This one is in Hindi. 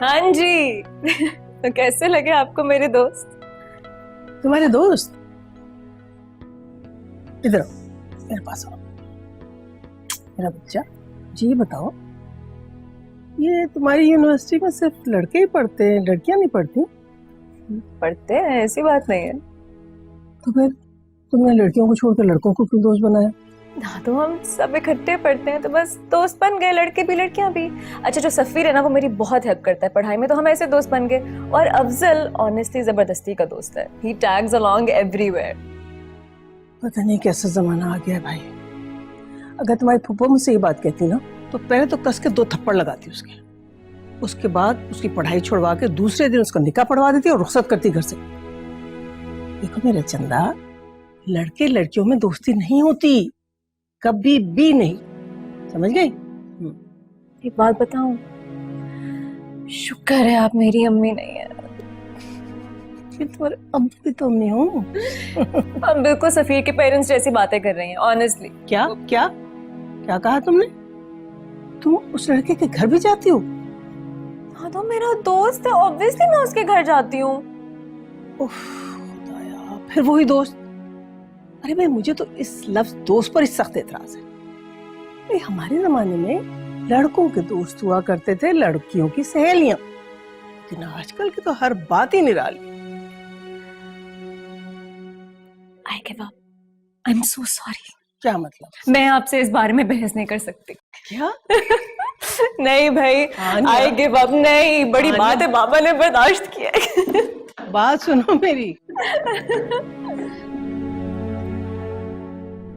हाँ जी। तो कैसे लगे आपको मेरे दोस्त? तुम्हारे दोस्त? इधर आओ, मेरे पास आओ। मेरा बच्चा, जी ये बताओ, ये तुम्हारी यूनिवर्सिटी में सिर्फ लड़के ही पढ़ते हैं, लड़कियां नहीं पढ़ती? पढ़ते हैं, ऐसी बात नहीं है। तो फिर तुमने लड़कियों को छोड़कर लड़कों को क्यों दोस्त बनाया? हाँ तो हम सब इकट्ठे पढ़ते हैं तो बस दोस्त बन गए, लड़के भी लड़कियां भी। अच्छा जो सफीर है ना, वो मेरी बहुत हेल्प करता है पढ़ाई में, तो हम ऐसे दोस्त बन गए। और अफजल ऑनेस्टली जबरदस्ती का दोस्त है। ही टैग्स अलोंग एवरीवेयर। पता नहीं कैसा जमाना आ गया है भाई। अगर तुम्हारी फूफो मुझसे ये बात कहती ना, तो पहले तो कस के 2 थप्पड़ लगाती उसके बाद उसकी पढ़ाई छुड़वा के दूसरे दिन उसका निकाह पढ़वा देती और रुखसत करती घर से। देखो मेरे चंदा, लड़के लड़कियों में दोस्ती नहीं होती, कभी भी नहीं, समझ गई? एक बात बताऊं, शुक्र है आप मेरी अम्मी नहीं है। तुम्हारे अब भी तो अम्मी हो। हम बिल्कुल सफीर के पेरेंट्स जैसी बातें कर रही हैं, ऑनेस्टली। क्या क्या क्या कहा तुमने? तुम उस लड़के के घर भी जाती हो? हाँ तो मेरा दोस्त है, ऑब्वियसली मैं उसके घर जाती हूँ। खुदाया, फिर वही दोस्त। अरे भाई, मुझे तो इस लफ्ज दोस्त पर ही सख्त एतराज है। भाई हमारे जमाने में लड़कों के दोस्त हुआ करते थे, लड़कियों की सहेलियां, लेकिन आजकल की तो हर बात ही निराली। I give up, I am so sorry. क्या मतलब? मैं आपसे इस बारे में बहस नहीं कर सकती। क्या? नहीं भाई, आई गिव अप। नहीं, बड़ी बात है, बाबा ने बर्दाश्त किया है। बात सुनो मेरी।